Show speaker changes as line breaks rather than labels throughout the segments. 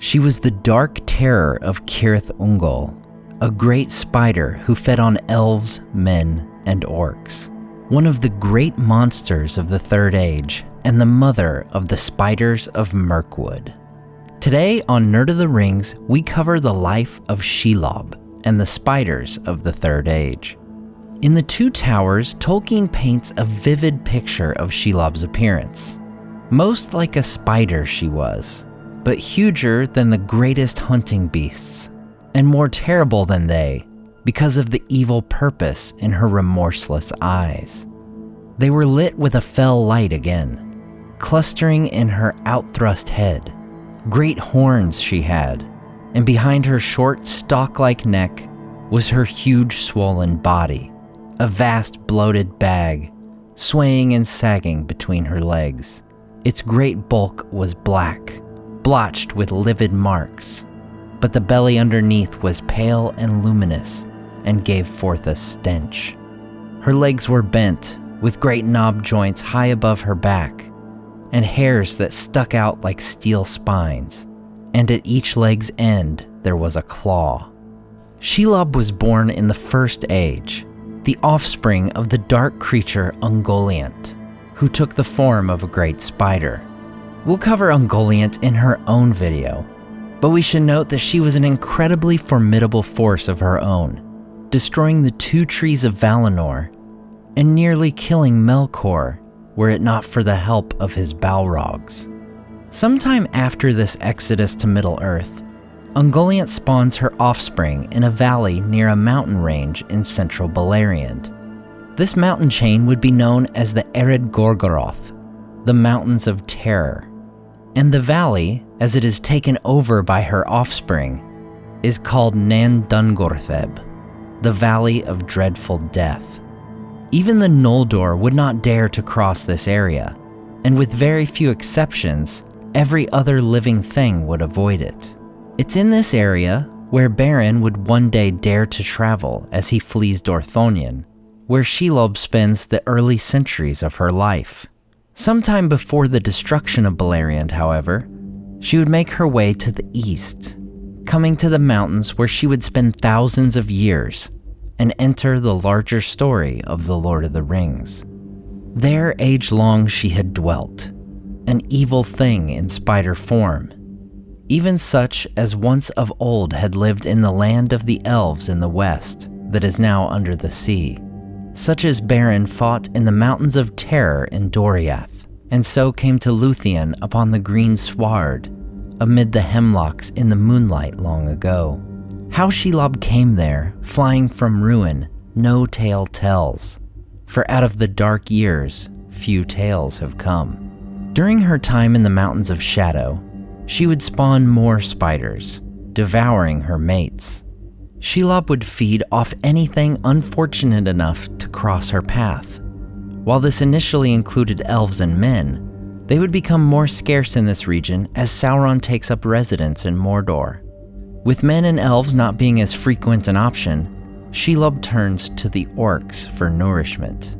She was the dark terror of Cirith Ungol, a great spider who fed on elves, men, and orcs. One of the great monsters of the Third Age, and the mother of the spiders of Mirkwood. Today on Nerd of the Rings, we cover the life of Shelob and the spiders of the Third Age. In the Two Towers, Tolkien paints a vivid picture of Shelob's appearance. Most like a spider she was, but huger than the greatest hunting beasts, and more terrible than they because of the evil purpose in her remorseless eyes. They were lit with a fell light again, clustering in her outthrust head. Great horns she had, and behind her short stalk-like neck was her huge swollen body, a vast bloated bag, swaying and sagging between her legs. Its great bulk was black, blotched with livid marks, but the belly underneath was pale and luminous and gave forth a stench. Her legs were bent, with great knob joints high above her back, and hairs that stuck out like steel spines, and at each leg's end there was a claw. Shelob was born in the First Age, the offspring of the dark creature Ungoliant, who took the form of a great spider. We'll cover Ungoliant in her own video, but we should note that she was an incredibly formidable force of her own, destroying the two trees of Valinor and nearly killing Melkor were it not for the help of his Balrogs. Sometime after this exodus to Middle-earth, Ungoliant spawns her offspring in a valley near a mountain range in central Beleriand. This mountain chain would be known as the Ered Gorgoroth, the Mountains of Terror, and the valley, as it is taken over by her offspring, is called Nan Dungortheb, the Valley of Dreadful Death. Even the Noldor would not dare to cross this area, and with very few exceptions, every other living thing would avoid it. It's in this area where Beren would one day dare to travel as he flees Dorthonion, where Shelob spends the early centuries of her life. Sometime before the destruction of Beleriand, however, she would make her way to the east, coming to the mountains where she would spend thousands of years and enter the larger story of the Lord of the Rings. There age-long she had dwelt, an evil thing in spider form, even such as once of old had lived in the land of the elves in the west that is now under the sea, such as Beren fought in the Mountains of Terror in Doriath, and so came to Luthien upon the green sward, amid the hemlocks in the moonlight long ago. How Shelob came there, flying from ruin, no tale tells, for out of the dark years, few tales have come. During her time in the Mountains of Shadow, she would spawn more spiders, devouring her mates. Shelob would feed off anything unfortunate enough to cross her path. While this initially included elves and men, they would become more scarce in this region as Sauron takes up residence in Mordor. With men and elves not being as frequent an option, Shelob turns to the orcs for nourishment.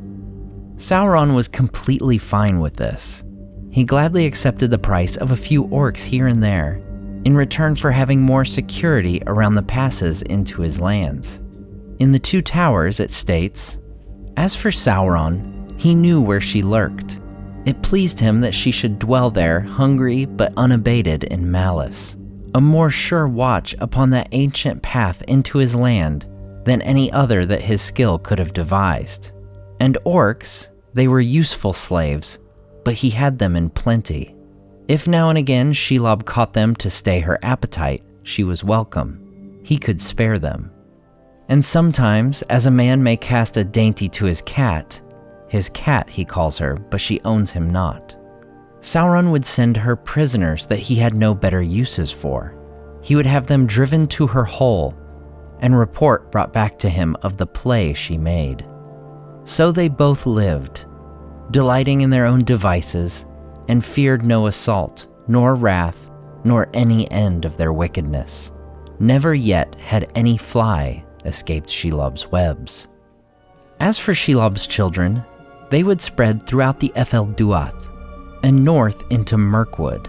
Sauron was completely fine with this. He gladly accepted the price of a few orcs here and there, in return for having more security around the passes into his lands. In the Two Towers, it states, "As for Sauron, he knew where she lurked. It pleased him that she should dwell there, hungry but unabated in malice, a more sure watch upon that ancient path into his land than any other that his skill could have devised. And orcs, they were useful slaves, but he had them in plenty. If now and again Shelob caught them to stay her appetite, she was welcome. He could spare them. And sometimes, as a man may cast a dainty to his cat he calls her, but she owns him not. Sauron would send her prisoners that he had no better uses for. He would have them driven to her hole, and report brought back to him of the play she made. So they both lived, delighting in their own devices, and feared no assault, nor wrath, nor any end of their wickedness. Never yet had any fly escaped Shelob's webs. As for Shelob's children, they would spread throughout the Ethel Duath, and north into Mirkwood.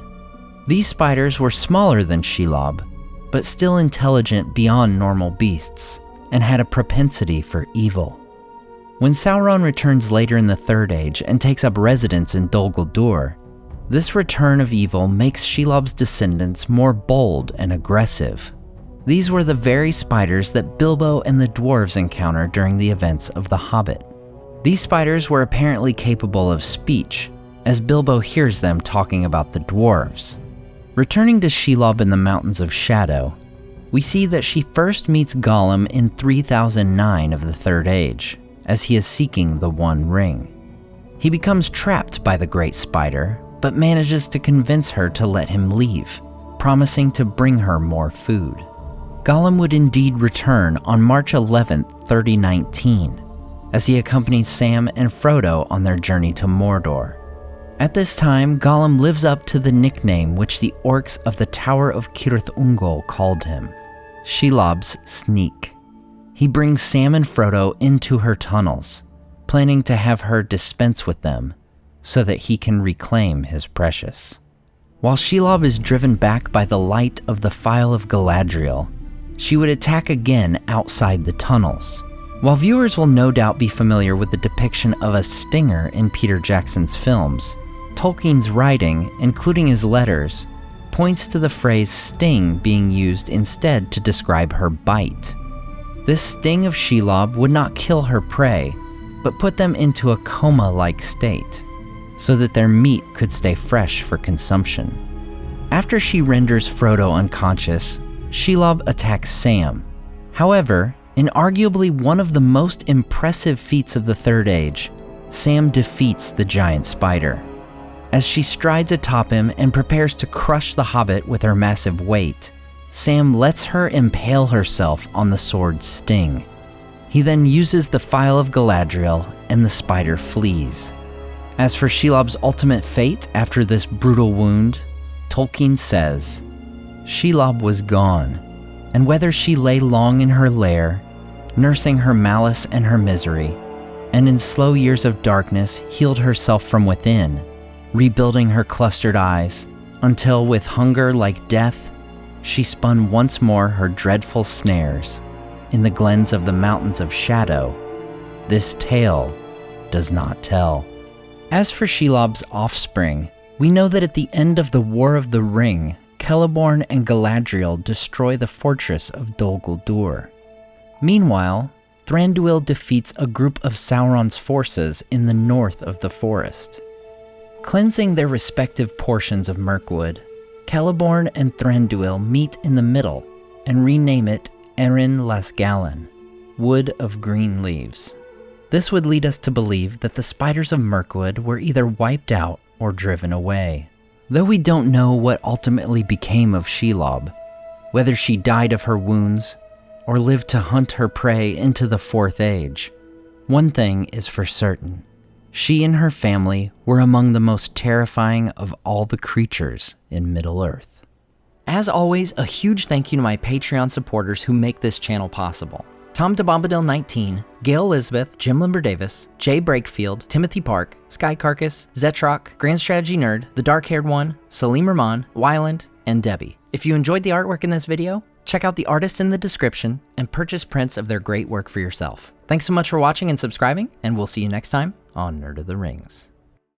These spiders were smaller than Shelob, but still intelligent beyond normal beasts, and had a propensity for evil. When Sauron returns later in the Third Age and takes up residence in Dol Guldur, this return of evil makes Shelob's descendants more bold and aggressive. These were the very spiders that Bilbo and the dwarves encounter during the events of The Hobbit. These spiders were apparently capable of speech, as Bilbo hears them talking about the dwarves. Returning to Shelob in the Mountains of Shadow, we see that she first meets Gollum in 3009 of the Third Age, as he is seeking the One Ring. He becomes trapped by the Great Spider, but manages to convince her to let him leave, promising to bring her more food. Gollum would indeed return on March 11th, 3019, as he accompanies Sam and Frodo on their journey to Mordor. At this time, Gollum lives up to the nickname which the orcs of the Tower of Cirith Ungol called him, Shelob's Sneak. He brings Sam and Frodo into her tunnels, planning to have her dispense with them so that he can reclaim his precious. While Shelob is driven back by the light of the Phial of Galadriel, she would attack again outside the tunnels. While viewers will no doubt be familiar with the depiction of a stinger in Peter Jackson's films, Tolkien's writing, including his letters, points to the phrase sting being used instead to describe her bite. This sting of Shelob would not kill her prey, but put them into a coma-like state, so that their meat could stay fresh for consumption. After she renders Frodo unconscious, Shelob attacks Sam. However, in arguably one of the most impressive feats of the Third Age, Sam defeats the giant spider. As she strides atop him and prepares to crush the hobbit with her massive weight, Sam lets her impale herself on the sword's sting. He then uses the Phial of Galadriel and the spider flees. As for Shelob's ultimate fate after this brutal wound, Tolkien says, Shelob was gone, and whether she lay long in her lair, nursing her malice and her misery, and in slow years of darkness healed herself from within, rebuilding her clustered eyes, until with hunger like death, she spun once more her dreadful snares in the glens of the Mountains of Shadow, this tale does not tell. As for Shelob's offspring, we know that at the end of the War of the Ring, Celeborn and Galadriel destroy the fortress of Dol Guldur. Meanwhile, Thranduil defeats a group of Sauron's forces in the north of the forest. Cleansing their respective portions of Mirkwood, Celeborn and Thranduil meet in the middle and rename it Erin Las Gallen, Wood of Green Leaves. This would lead us to believe that the spiders of Mirkwood were either wiped out or driven away. Though we don't know what ultimately became of Shelob, whether she died of her wounds or lived to hunt her prey into the Fourth Age, one thing is for certain. She and her family were among the most terrifying of all the creatures in Middle-earth. As always, a huge thank you to my Patreon supporters who make this channel possible. Tom DeBombadil 19, Gail Elizabeth, Jim Limber Davis, Jay Breakfield, Timothy Park, Sky Carcass, Zetrock, Grand Strategy Nerd, The Dark Haired One, Salim Rahman, Wyland, and Debbie. If you enjoyed the artwork in this video, check out the artists in the description and purchase prints of their great work for yourself. Thanks so much for watching and subscribing, and we'll see you next time on Nerd of the Rings.